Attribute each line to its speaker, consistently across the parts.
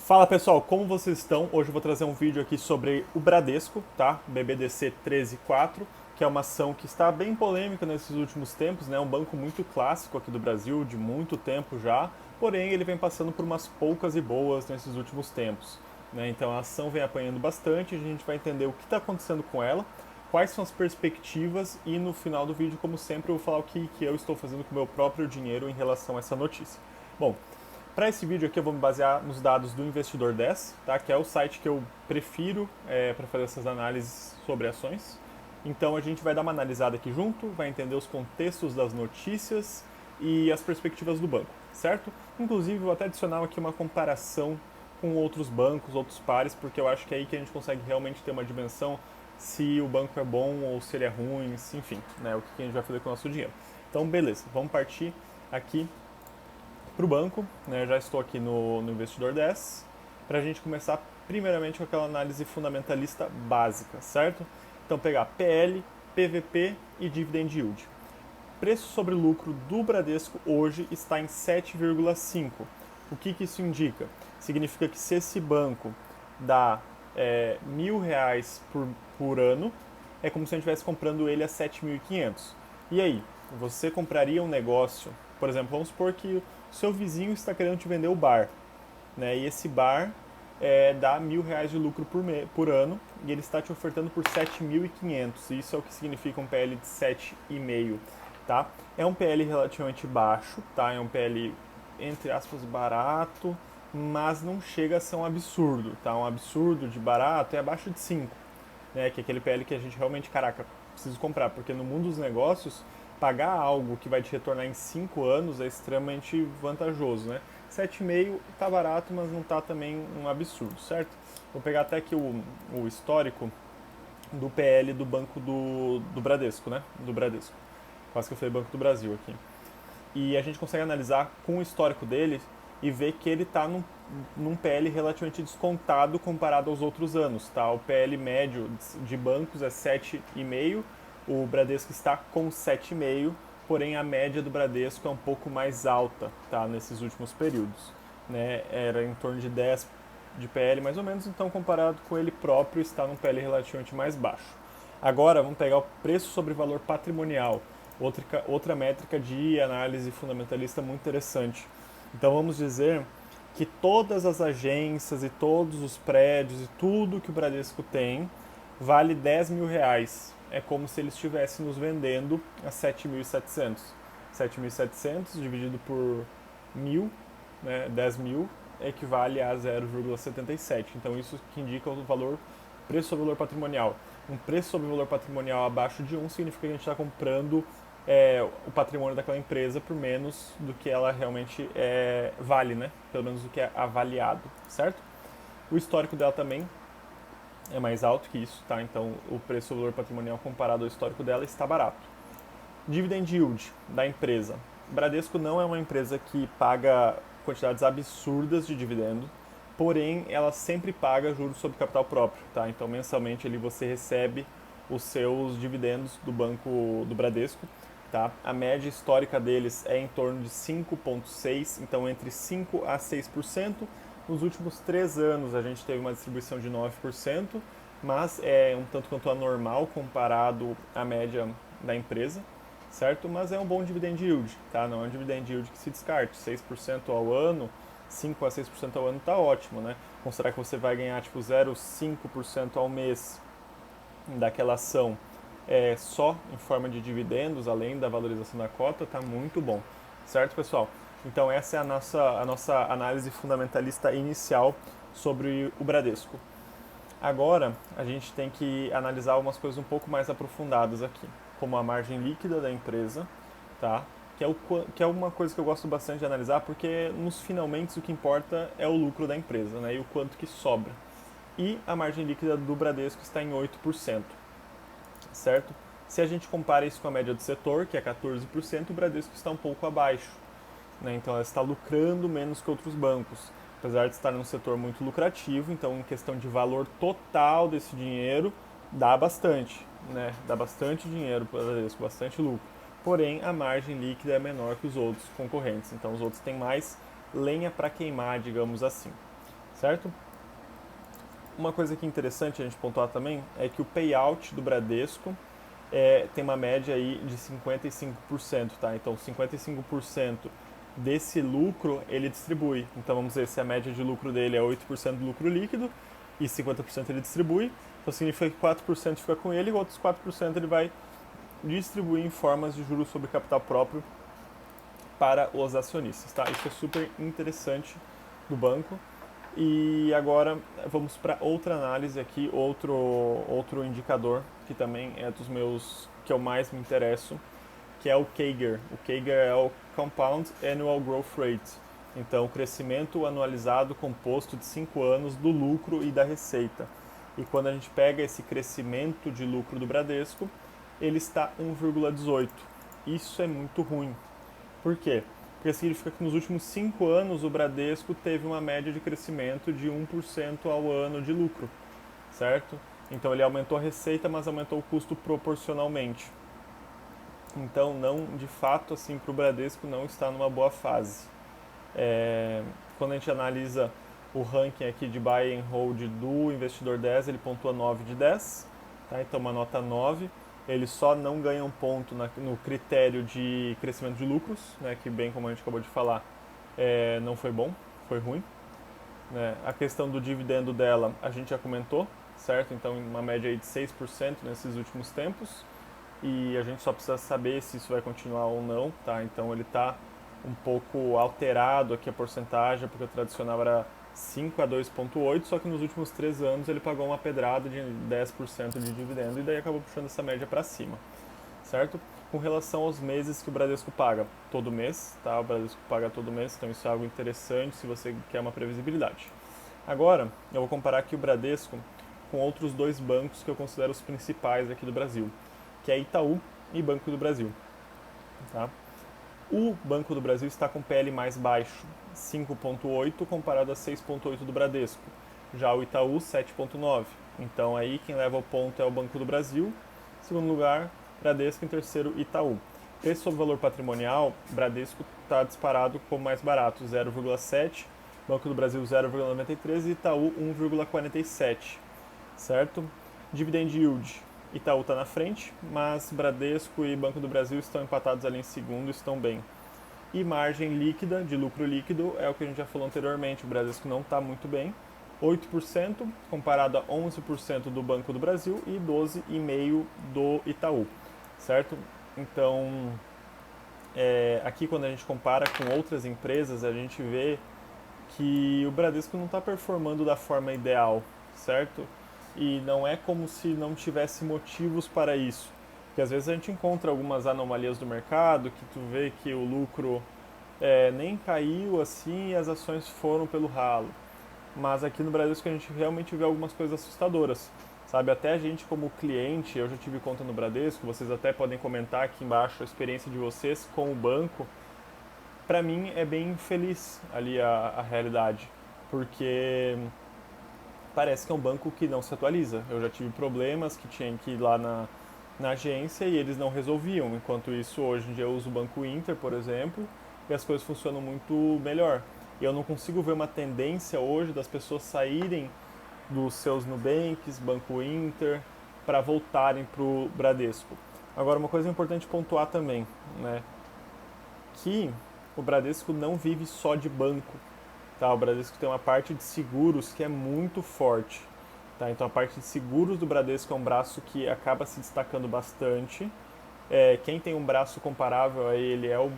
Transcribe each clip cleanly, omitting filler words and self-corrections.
Speaker 1: Fala pessoal, como vocês estão? Hoje eu vou trazer um vídeo aqui sobre o Bradesco, tá? BBDC 134, que é uma ação que está bem polêmica nesses últimos tempos, né? Um banco muito clássico aqui do Brasil, de muito tempo já, porém ele vem passando por umas poucas e boas nesses últimos tempos, né? Então a ação vem apanhando bastante, a gente vai entender o que está acontecendo com ela, quais são as perspectivas e no final do vídeo, como sempre, eu vou falar o que eu estou fazendo com o meu próprio dinheiro em relação a essa notícia. Bom, para esse vídeo aqui eu vou me basear nos dados do Investidor 10, tá? Que é o site que eu prefiro para fazer essas análises sobre ações. Então a gente vai dar uma analisada aqui junto, vai entender os contextos das notícias e as perspectivas do banco, certo? Inclusive vou até adicionar aqui uma comparação com outros bancos, outros pares, porque eu acho que é aí que a gente consegue realmente ter uma dimensão se o banco é bom ou se ele é ruim, enfim, né? O que a gente vai fazer com o nosso dinheiro. Então beleza, vamos partir aqui para o banco, né? Já estou aqui no Investidor 10, para a gente começar primeiramente com aquela análise fundamentalista básica, certo? Então pegar PL, PVP e Dividend Yield. Preço sobre lucro do Bradesco hoje está em 7,5. O que isso indica? Significa que se esse banco dá R$ 1.000 por ano, é como se a gente estivesse comprando ele a 7.500. E aí, você compraria um negócio, por exemplo, vamos supor que o seu vizinho está querendo te vender o bar, né? E esse bar dá R$ 1.000 de lucro por ano e ele está te ofertando por 7.500. Isso é o que significa um PL de 7,5, tá? É um PL relativamente baixo, tá? É um PL, entre aspas, barato, mas não chega a ser um absurdo, tá? Um absurdo de barato é abaixo de 5, né? Que é aquele PL que a gente realmente, caraca, preciso comprar, porque no mundo dos negócios, pagar algo que vai te retornar em 5 anos é extremamente vantajoso, né? 7,5 tá barato, mas não tá também um absurdo, certo? Vou pegar até aqui o histórico do PL do Banco do Bradesco, né? Do Bradesco. Quase que eu falei Banco do Brasil aqui. E a gente consegue analisar com o histórico dele e ver que ele está num PL relativamente descontado comparado aos outros anos, tá? O PL médio de bancos é 7,5, o Bradesco está com 7,5, porém a média do Bradesco é um pouco mais alta, tá? Nesses últimos períodos, né? Era em torno de 10 de PL mais ou menos, então comparado com ele próprio está num PL relativamente mais baixo. Agora vamos pegar o preço sobre valor patrimonial, outra métrica de análise fundamentalista muito interessante. Então vamos dizer que todas as agências e todos os prédios e tudo que o Bradesco tem vale R$ 10.000. É como se ele estivesse nos vendendo a 7.700. 7.700 dividido por 1.000, né, 10.000, equivale a 0,77. Então isso que indica o valor, preço sobre valor patrimonial. Um preço sobre valor patrimonial abaixo de 1 significa que a gente está comprando o patrimônio daquela empresa por menos do que ela realmente vale, né? Pelo menos do que é avaliado, certo? O histórico dela também é mais alto que isso, tá? Então o preço sobre valor patrimonial comparado ao histórico dela está barato. Dividend yield da empresa. Bradesco não é uma empresa que paga quantidades absurdas de dividendo, porém ela sempre paga juros sobre capital próprio, tá? Então mensalmente ali você recebe os seus dividendos do banco do Bradesco, tá? A média histórica deles é em torno de 5,6%, então entre 5 a 6%. Nos últimos 3 anos a gente teve uma distribuição de 9%, mas é um tanto quanto anormal comparado à média da empresa, certo? Mas é um bom dividend yield, tá? Não é um dividend yield que se descarte, 6% ao ano, 5 a 6% ao ano tá ótimo, né? Considerar que você vai ganhar tipo 0,5% ao mês daquela ação só em forma de dividendos, além da valorização da cota, tá muito bom, certo, pessoal? Então essa é a nossa análise fundamentalista inicial sobre o Bradesco. Agora a gente tem que analisar algumas coisas um pouco mais aprofundadas aqui, como a margem líquida da empresa, tá? Que é uma coisa que eu gosto bastante de analisar, porque nos finalmente o que importa é o lucro da empresa, né? E o quanto que sobra. E a margem líquida do Bradesco está em 8%, certo? Se a gente compara isso com a média do setor, que é 14%, o Bradesco está um pouco abaixo, né? Então ela está lucrando menos que outros bancos, apesar de estar num setor muito lucrativo. Então, em questão de valor total desse dinheiro, dá bastante, né? Dá bastante dinheiro para o Bradesco, bastante lucro. Porém, a margem líquida é menor que os outros concorrentes. Então, os outros têm mais lenha para queimar, digamos assim, certo? Uma coisa que é interessante a gente pontuar também é que o payout do Bradesco tem uma média aí de 55%, tá? Então 55% desse lucro ele distribui. Então vamos dizer, se a média de lucro dele é 8% do lucro líquido e 50% ele distribui, então significa que 4% fica com ele e outros 4% ele vai distribuir em formas de juros sobre capital próprio para os acionistas, tá? Isso é super interessante do banco. E agora vamos para outra análise aqui, outro indicador que também é dos meus que eu mais me interesso, que é o CAGR. O CAGR é o Compound Annual Growth Rate. Então, o crescimento anualizado composto de 5 anos do lucro e da receita. E quando a gente pega esse crescimento de lucro do Bradesco, ele está 1,18. Isso é muito ruim. Por quê? Porque significa que nos últimos 5 anos o Bradesco teve uma média de crescimento de 1% ao ano de lucro, certo? Então ele aumentou a receita, mas aumentou o custo proporcionalmente. Então, não, de fato, assim, para o Bradesco não está numa boa fase. Quando a gente analisa o ranking aqui de buy and hold do investidor 10, ele pontua 9 de 10, tá? Então uma nota 9. Ele só não ganha um ponto no critério de crescimento de lucros, né, que bem como a gente acabou de falar, não foi bom, foi ruim. Né? A questão do dividendo dela a gente já comentou, certo? Então uma média aí de 6% nesses últimos tempos. E a gente só precisa saber se isso vai continuar ou não, tá? Então ele está um pouco alterado aqui a porcentagem, porque o tradicional era 5 a 2,8, só que nos últimos 3 anos ele pagou uma pedrada de 10% de dividendo e daí acabou puxando essa média para cima, certo? Com relação aos meses que o Bradesco paga, todo mês, tá? O Bradesco paga todo mês, então isso é algo interessante se você quer uma previsibilidade. Agora, eu vou comparar aqui o Bradesco com outros dois bancos que eu considero os principais aqui do Brasil, que é Itaú e Banco do Brasil. Tá? O Banco do Brasil está com PL mais baixo, 5,8 comparado a 6,8 do Bradesco. Já o Itaú, 7,9. Então aí quem leva o ponto é o Banco do Brasil. Em segundo lugar, Bradesco. Em terceiro, Itaú. Preço sobre valor patrimonial, Bradesco está disparado como mais barato, 0,7. Banco do Brasil, 0,93 e Itaú, 1,47. Certo? Dividend yield, Itaú está na frente, mas Bradesco e Banco do Brasil estão empatados ali em segundo, estão bem. E margem líquida, de lucro líquido, é o que a gente já falou anteriormente, o Bradesco não está muito bem, 8% comparado a 11% do Banco do Brasil e 12,5% do Itaú, certo? Então, aqui quando a gente compara com outras empresas, a gente vê que o Bradesco não está performando da forma ideal, certo? E não é como se não tivesse motivos para isso. Porque às vezes a gente encontra algumas anomalias do mercado, que tu vê que o lucro nem caiu assim e as ações foram pelo ralo. Mas aqui no Bradesco a gente realmente vê algumas coisas assustadoras. Sabe, até a gente como cliente, eu já tive conta no Bradesco, vocês até podem comentar aqui embaixo a experiência de vocês com o banco. Para mim é bem infeliz ali a realidade, porque parece que é um banco que não se atualiza. Eu já tive problemas que tinha que ir lá na agência e eles não resolviam. Enquanto isso, hoje em dia eu uso o Banco Inter, por exemplo, e as coisas funcionam muito melhor. E eu não consigo ver uma tendência hoje das pessoas saírem dos seus Nubanks, Banco Inter, para voltarem para o Bradesco. Agora, uma coisa importante pontuar também, né, que o Bradesco não vive só de banco. Tá, o Bradesco tem uma parte de seguros que é muito forte. Tá? Então a parte de seguros do Bradesco é um braço que acaba se destacando bastante. Quem tem um braço comparável a ele é o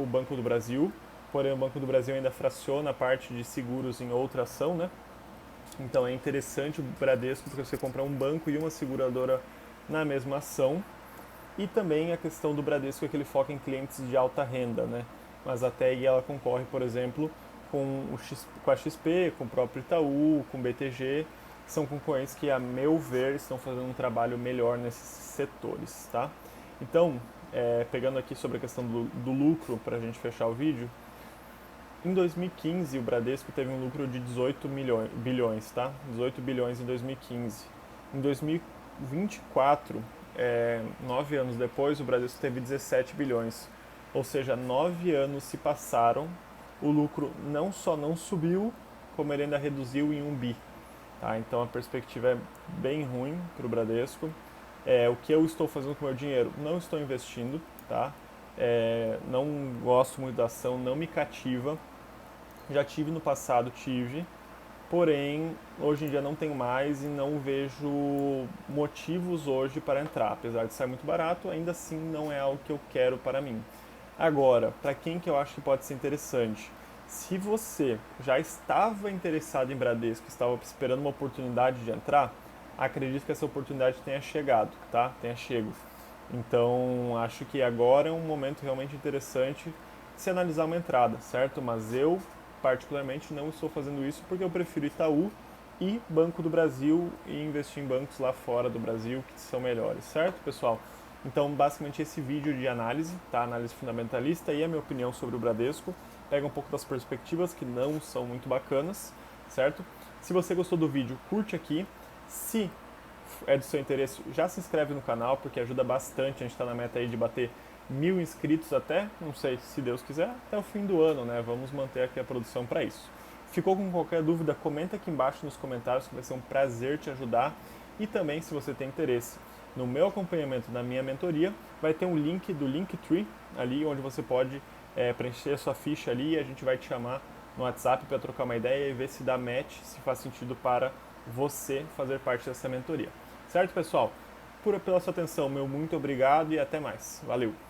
Speaker 1: Banco do Brasil, porém o Banco do Brasil ainda fraciona a parte de seguros em outra ação, né? Então é interessante o Bradesco porque você compra um banco e uma seguradora na mesma ação. E também a questão do Bradesco é que ele foca em clientes de alta renda, né? Mas a TEG ela concorre, por exemplo, com a XP, com o próprio Itaú, com o BTG, que são concorrentes que, a meu ver, estão fazendo um trabalho melhor nesses setores, tá? Então, pegando aqui sobre a questão do lucro, para a gente fechar o vídeo, em 2015 o Bradesco teve um lucro de 18 bilhões, tá? 18 bilhões em 2015. Em 2024, 9 anos depois, o Bradesco teve 17 bilhões. Ou seja, 9 anos se passaram, o lucro não só não subiu, como ele ainda reduziu em 1 bi. Tá? Então a perspectiva é bem ruim para o Bradesco. O que eu estou fazendo com o meu dinheiro? Não estou investindo, tá? Não gosto muito da ação, não me cativa. Já tive no passado, porém hoje em dia não tenho mais e não vejo motivos hoje para entrar. Apesar de ser muito barato, ainda assim não é algo que eu quero para mim. Agora, para quem que eu acho que pode ser interessante? Se você já estava interessado em Bradesco, estava esperando uma oportunidade de entrar, acredito que essa oportunidade tenha chegado, tá? Tenha chego. Então, acho que agora é um momento realmente interessante de se analisar uma entrada, certo? Mas eu, particularmente, não estou fazendo isso porque eu prefiro Itaú e Banco do Brasil e investir em bancos lá fora do Brasil que são melhores, certo, pessoal? Então, basicamente, esse vídeo de análise, tá? Análise fundamentalista e a minha opinião sobre o Bradesco. Pega um pouco das perspectivas que não são muito bacanas, certo? Se você gostou do vídeo, curte aqui. Se é do seu interesse, já se inscreve no canal, porque ajuda bastante. A gente está na meta aí de bater 1.000 inscritos até, não sei, se Deus quiser, até o fim do ano, né? Vamos manter aqui a produção para isso. Ficou com qualquer dúvida, comenta aqui embaixo nos comentários, que vai ser um prazer te ajudar. E também, se você tem interesse no meu acompanhamento, na minha mentoria, vai ter um link do Linktree, ali onde você pode preencher a sua ficha ali e a gente vai te chamar no WhatsApp para trocar uma ideia e ver se dá match, se faz sentido para você fazer parte dessa mentoria. Certo, pessoal? Pela sua atenção, meu muito obrigado e até mais. Valeu!